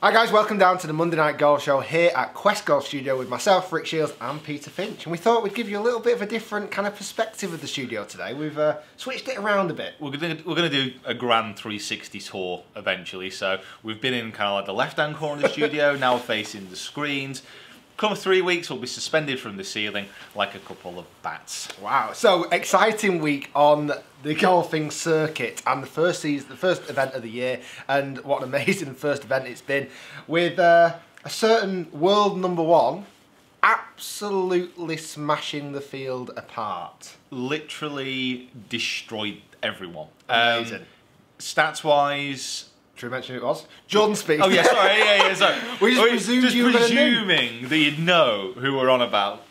Hi guys, welcome down to the Monday Night Golf Show here at Quest Golf Studio with myself, Rick Shields and Peter Finch. And we thought we'd give you a little bit of a different kind of perspective of the studio today. We've switched it around a bit. We're gonna do a grand 360 tour eventually. So we've been in kind of like the left-hand corner of the studio, now we're facing the screens. Come 3 weeks, we'll be suspended from the ceiling like a couple of bats. Wow, so exciting week on the golfing circuit and the first event of the year, and what an amazing first event it's been with a certain world number one absolutely smashing the field apart. Literally destroyed everyone. Amazing. Stats-wise, should we mention who it was? Jordan Spieth. Oh yeah, sorry, yeah, sorry. We just presuming that you'd know who we're on about.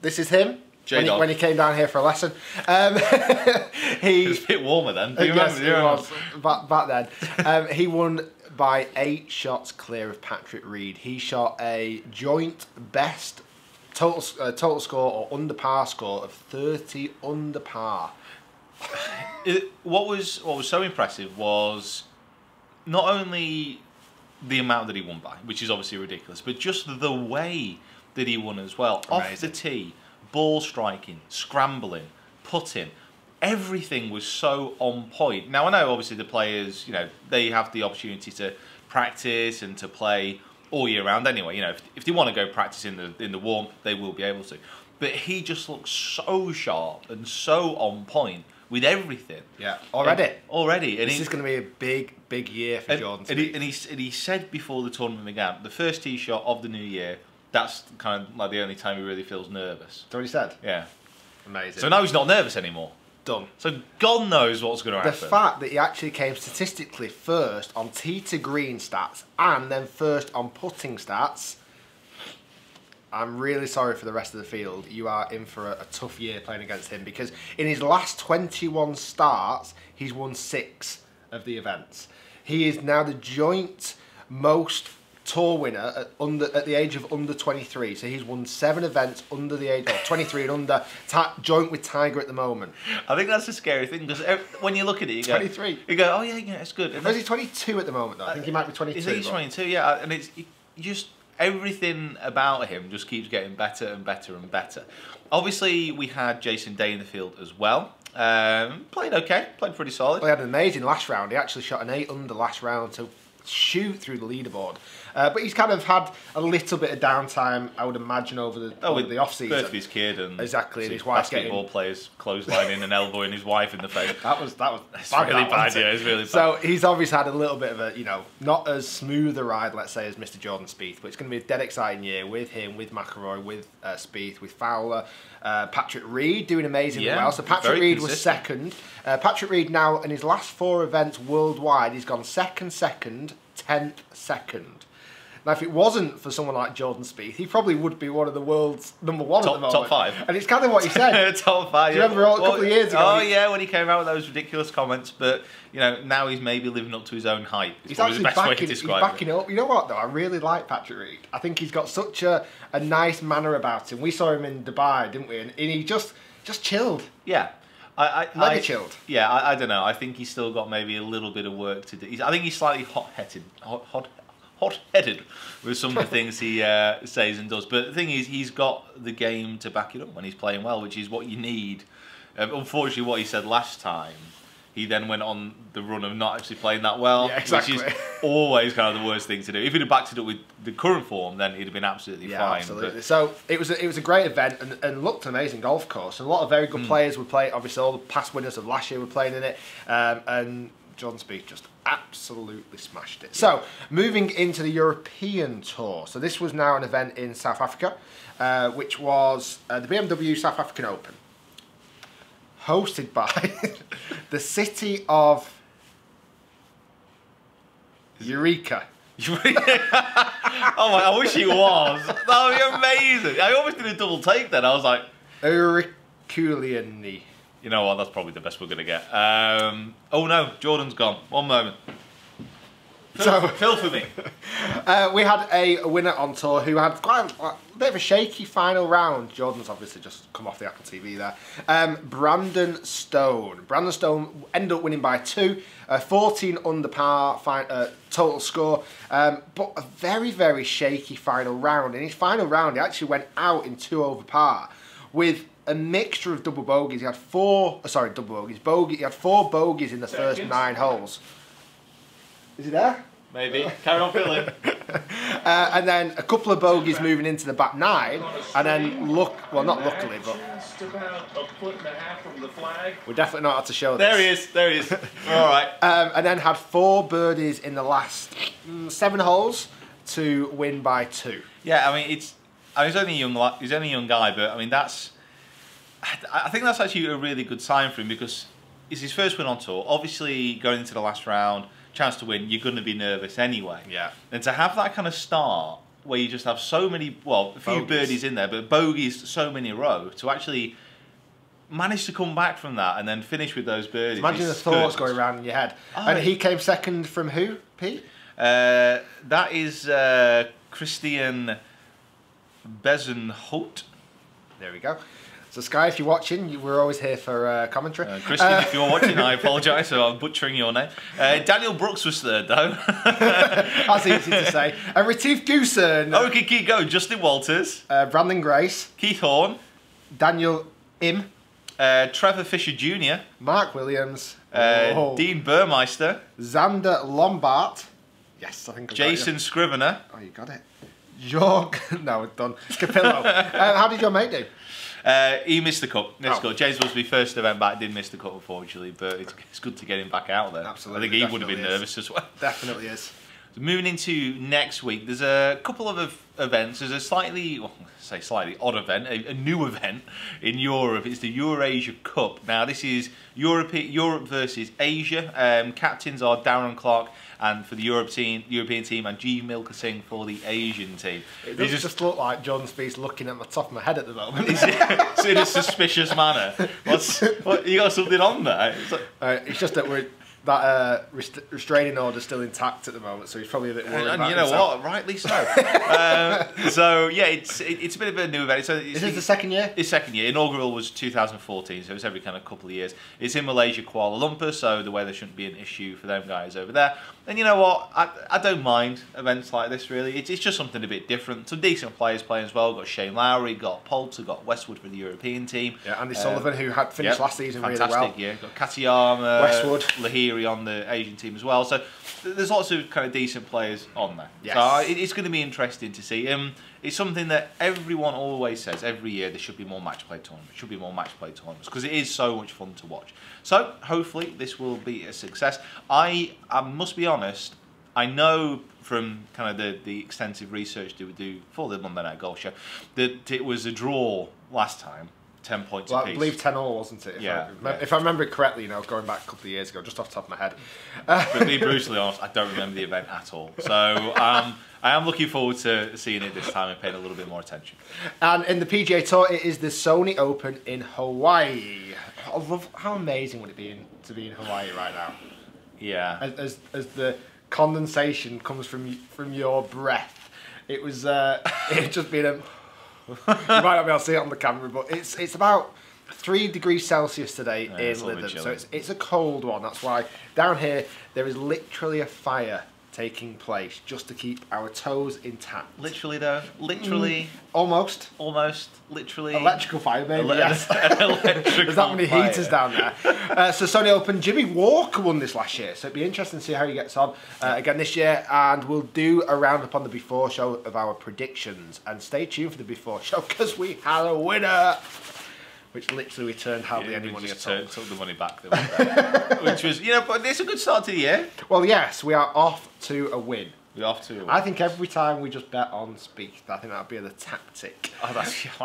This is him. When he came down here for a lesson. It was a bit warmer then. Do you remember? Yes, it was. Back then. He won by 8 shots clear of Patrick Reed. He shot a joint best total score or under par score of 30 under par. What was so impressive was not only the amount that he won by, which is obviously ridiculous, but just the way that he won as well. Amazing. Off the tee, ball striking, scrambling, putting, everything was so on point. Now I know obviously the players, you know, they have the opportunity to practice and to play all year round anyway. You know, if they want to go practice in the warmth, they will be able to. But he just looks so sharp and so on point with everything. Yeah, already. And this is going to be a big year for Jordan Spieth. And he said before the tournament began, the first tee shot of the new year, that's kind of like the only time he really feels nervous. That's what he said? Yeah. Amazing. So now he's not nervous anymore. Done. So God knows what's going to happen. The fact that he actually came statistically first on tee to green stats and then first on putting stats, I'm really sorry for the rest of the field. You are in for a tough year playing against him, because in his last 21 starts, he's won 6 of the events. He is now the joint most tour winner at the age of under 23. So he's won 7 events under the age of 23 and under, joint with Tiger at the moment. I think that's a scary thing, because when you look at it, you go, 23. You go, oh yeah, it's good. Is he 22 at the moment though? I think he might be 22. Is he 22? Yeah, and it's just everything about him just keeps getting better and better and better. Obviously, we had Jason Day in the field as well. Played okay, played pretty solid. Well, he had an amazing last round. He actually shot an 8 under last round to shoot through the leaderboard. But he's kind of had a little bit of downtime, I would imagine, over the off-season. Birth of his kid and exactly, and his wife's basketball players clotheslining and elbowing his wife in the face. That was it's really bad. Yeah, it's really bad. So he's obviously had a little bit of a, you know, not as smooth a ride, let's say, as Mr. Jordan Spieth, but it's going to be a dead exciting year with him, with McIlroy, with Spieth, with Fowler, Patrick Reed doing amazingly well. So Patrick Reed was second. Patrick Reed now in his last 4 events worldwide, he's gone second, 10th, second. Now, if it wasn't for someone like Jordan Spieth, he probably would be one of the world's number one at the moment. Top 5. And it's kind of what he said. Top 5. Do you remember a couple of years ago? Oh yeah, when he came out with those ridiculous comments. But you know, now he's maybe living up to his own hype. He's actually he's backing it up. You know what though? I really like Patrick Reed. I think he's got such a nice manner about him. We saw him in Dubai, didn't we? And he just chilled. Yeah. I chilled. Yeah, I don't know. I think he's still got maybe a little bit of work to do. I think he's slightly hot-headed with some of the things he says and does. But the thing is, he's got the game to back it up when he's playing well, which is what you need. Unfortunately, what he said last time, he then went on the run of not actually playing that well, exactly. Which is always kind of the worst thing to do. If he'd have backed it up with the current form, then he'd have been absolutely fine. Absolutely. But so it was a great event and looked an amazing golf course. And a lot of very good players were playing. Obviously, all the past winners of last year were playing in it, and Jordan Spieth just absolutely smashed it. Yeah. So moving into the European Tour. So this was now an event in South Africa, which was the BMW South African Open, hosted by the city of Eureka. Oh my, I wish it was. That would be amazing. I almost did a double take then. I was like, Herculean. You know what, that's probably the best we're going to get. Oh no, Jordan's gone. One moment. Fill for me. We had a winner on tour who had quite a bit of a shaky final round. Jordan's obviously just come off the Apple TV there. Brandon Stone. Brandon Stone ended up winning by 2. 14 under par total score. But a very, very shaky final round. In his final round, he actually went out in 2 over par with a mixture of double bogeys. He had 4, sorry, double bogeys. He had 4 bogeys in the first 9 holes. Is he there? Maybe. Carry on filling. And then a couple of bogeys moving into the back 9, and then well, not luckily, but just about a foot and a half from the flag. we're definitely not how to show this. There he is. All right. And then had 4 birdies in the last 7 holes to win by 2. Yeah, I mean he's only a young guy, but I mean I think that's actually a really good sign for him because it's his first win on tour. Obviously, going into the last round, chance to win, you're going to be nervous anyway. Yeah. And to have that kind of start where you just have so many, well, a few birdies in there, but bogeys so many in a row, to actually manage to come back from that and then finish with those birdies. Imagine the thoughts going around in your head. And he came second from who, Pete? That is Christian Bezenhout. There we go. So Sky, if you're watching, we're always here for commentary. Christian, if you're watching, I apologise for I'm butchering your name. Daniel Brooks was third, though. That's easy to say. Retief Goosen. Oh, we can keep going. Justin Walters. Brandon Grace. Keith Horn. Daniel Im. Trevor Fisher Jr. Mark Williams. Dean Burmeister. Xander Lombard. Yes, I think I Jason got Scrivener. Oh, you got it. No, done. Capillo. How did your mate do? He missed the cup. James was my first event back. Did miss the cup, unfortunately, but it's good to get him back out there. Absolutely. I think he would have been nervous as well. Definitely is. So moving into next week, there's a couple of events. There's a slightly odd event, a new event in Europe. It's the Eurasia Cup. Now this is Europe versus Asia. Captains are Darren Clark and for the European team, and G. Milker Singh for the Asian team. It does just look like Jordan Spieth looking at the top of my head at the moment. In a suspicious manner. What, you got something on there? It's just that that restraining order's still intact at the moment, so he's probably a bit worried about you know himself. what? Rightly so. So yeah, it's a bit of a new event. Is this the second year? It's second year. Inaugural was 2014, so it's every kind of couple of years. It's in Malaysia, Kuala Lumpur, so the weather shouldn't be an issue for them guys over there. And you know what? I don't mind events like this really. It's just something a bit different. Some decent players playing as well. Got Shane Lowry, got Poulter, got Westwood for the European team. Yeah, Andy Sullivan, who had finished last season really well. Fantastic, yeah. Got Katayama, Westwood, Lahiri on the Asian team as well. So there's lots of kind of decent players on there. Yes. So it's going to be interesting to see. It's something that everyone always says every year. There should be more match play tournaments. Should be more match play tournaments because it is so much fun to watch. So hopefully this will be a success. I must be honest. I know from kind of the extensive research that we do for the Monday Night Golf Show that it was a draw last time. 10 points apiece. I believe 10 all, wasn't it? If I remember it correctly, going back a couple of years ago, just off the top of my head. But to be brutally honest, I don't remember the event at all. So I am looking forward to seeing it this time and paying a little bit more attention. And in the PGA Tour, it is the Sony Open in Hawaii. I love, how amazing would it be to be in Hawaii right now? Yeah. As the condensation comes from your breath, it was it just been a. You might not be able to see it on the camera, but it's about 3 degrees Celsius today in Lytham, so it's a cold one. That's why down here there is literally a fire taking place just to keep our toes intact. Literally though? Literally? Almost. Literally? Electrical fire, maybe, yes. Electrical There's that many fire. heaters down there. So Sony Open, Jimmy Walker won this last year, so it'd be interesting to see how he gets on again this year, and we'll do a roundup on the before show of our predictions, and stay tuned for the before show because we had a winner, which literally we turned hardly any money at all. Took the money back, which was, but it's a good start to the year. Well, yes, we are off to a win. We're off to a win. I think every time we just bet on Spieth, I think that'd be the tactic. I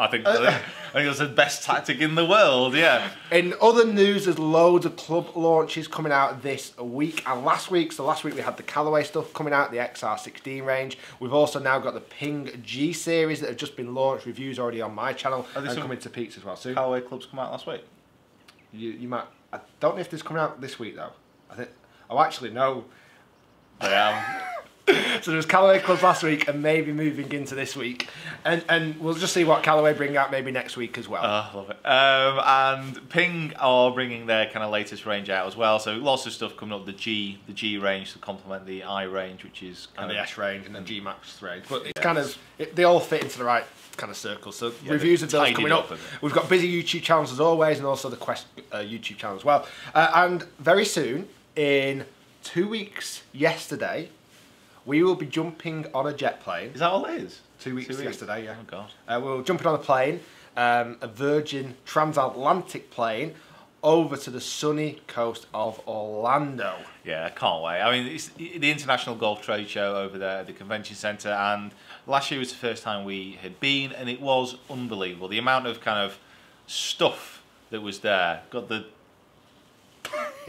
think that's the best tactic in the world, yeah. In other news, there's loads of club launches coming out this week and last week. So last week we had the Callaway stuff coming out, the XR16 range. We've also now got the Ping G series that have just been launched. Reviews already on my channel and coming to Pete's as well soon. Callaway clubs come out last week? You might. I don't know if this coming out this week though. I think. Oh, actually no. I am. So there was Callaway clubs last week and maybe moving into this week. And we'll just see what Callaway bring out maybe next week as well. Love it. And Ping are bringing their kind of latest range out as well. So lots of stuff coming up. The G range to complement the I range, which is kind of the S range and the G Max range. But it's kind of, they all fit into the right kind of circle. So reviews of those coming up. We've got busy YouTube channels as always, and also the Quest YouTube channel as well. And very soon, in 2 weeks yesterday, we will be jumping on a jet plane. Is that all it is? 2 weeks yesterday, yeah. Oh, God. We're jumping on a plane, a Virgin transatlantic plane, over to the sunny coast of Orlando. Yeah, I can't wait. I mean, it's the International Golf Trade Show over there at the Convention Centre, and last year was the first time we had been, and it was unbelievable. The amount of kind of stuff that was there. Got the...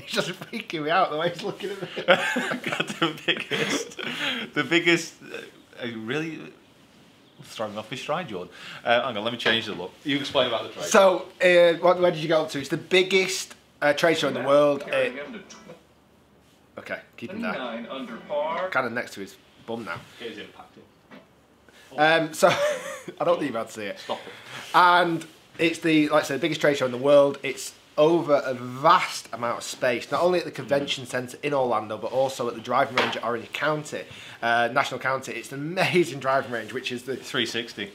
He's just freaking me out the way he's looking at me. Got the biggest, really throwing me off my stride, Jordan. Hang on, let me change the look. You explain about the trade. So, where did you go up to? It's the biggest trade show in the world. Okay, keep him there. Under par. Kind of next to his bum now. It is impacted. So, I don't think you're about to see it. Stop it. And it's the, like I said, the biggest trade show in the world. It's over a vast amount of space, not only at the convention centre in Orlando, but also at the driving range at Orange County, National County. It's an amazing driving range, which is the 360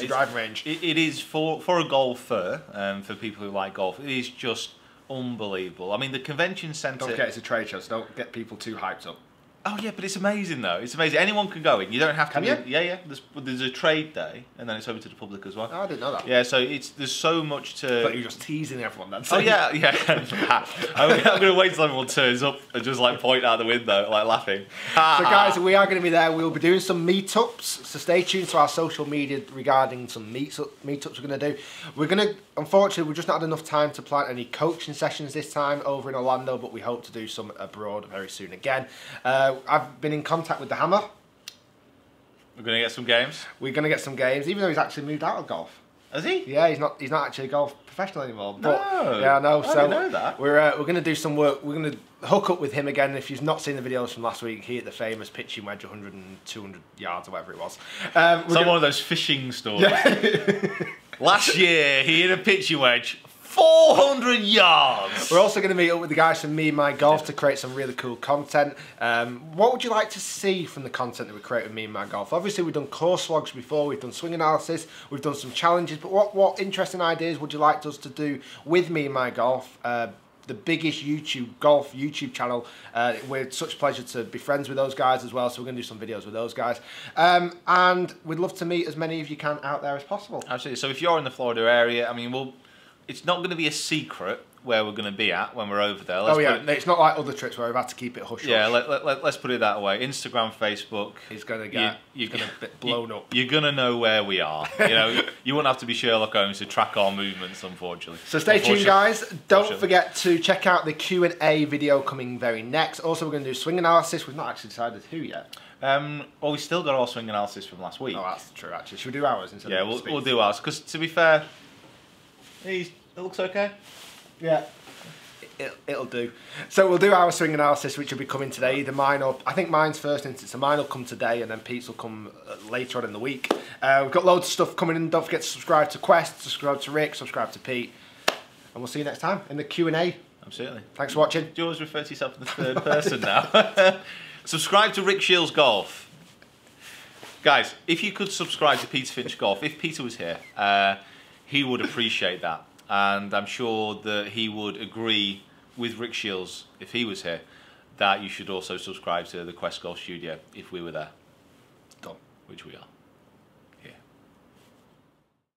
driving range. It is for a golfer, for people who like golf. It is just unbelievable. I mean, the convention centre. Don't forget it's a trade show, so don't get people too hyped up. Oh yeah, but it's amazing though. It's amazing. Anyone can go in. You don't have to. Can you? Yeah. There's a trade day, and then it's open to the public as well. Oh, I didn't know that. Yeah, so the's so much to. But you're just teasing everyone then. Oh yeah. I'm going to wait till everyone turns up and just like point out the window, like laughing. So guys, we are going to be there. We'll be doing some meetups, so stay tuned to our social media regarding some meetups we're going to do. We're going to, unfortunately, we've just not had enough time to plan any coaching sessions this time over in Orlando, but we hope to do some abroad very soon again. I've been in contact with the Hammer. We're going to get some games. We're going to get some games, even though he's actually moved out of golf. Has he? Yeah, he's not actually a golf professional anymore. No. But, yeah, I know. I didn't know that. We're going to do some work. We're going to hook up with him again. If you've not seen the videos from last week, he hit the famous pitching wedge 100 and 200 yards or whatever it was. It's like one of those fishing stories. Yeah. Last year, he hit a pitching wedge 400 yards. We're also going to meet up with the guys from Me and My Golf to create some really cool content. What would you like to see from the content that we create with Me and My Golf? Obviously, we've done course logs before, we've done swing analysis, we've done some challenges, but what interesting ideas would you like us to do with Me and My Golf? The biggest golf YouTube channel. We're such a pleasure to be friends with those guys as well, so we're going to do some videos with those guys. And we'd love to meet as many of you can out there as possible. Absolutely. So if you're in the Florida area, I mean, it's not going to be a secret where we're going to be at when we're over there. It's not like other trips where we've had to keep it hush-hush. Yeah, let's put it that way. Instagram, Facebook. He's going to get blown up. You're going to know where we are. You know, you won't have to be Sherlock Holmes to track our movements, unfortunately. So stay tuned, guys. Don't forget to check out the Q&A video coming very next. Also, we're going to do swing analysis. We've not actually decided who yet. Well, we still got our swing analysis from last week. Oh, that's true, actually. Should we do ours instead of we'll do ours. Because, to be fair, it looks okay. Yeah, it'll do. So we'll do our swing analysis, which will be coming today. Either mine or I think mine's first instance, so mine will come today, and then Pete's will come later on in the week. We've got loads of stuff coming in. Don't forget to subscribe to Quest, subscribe to Rick, subscribe to Pete, and we'll see you next time in the Q&A. Absolutely. Thanks for watching. Do you always refer to yourself in the third person now? Subscribe to Rick Shields Golf. Guys, if you could subscribe to Peter Finch Golf, if Peter was here, he would appreciate that. And I'm sure that he would agree with Rick Shields, if he was here, that you should also subscribe to the Quest Golf Studio if we were there. Done. Which we are.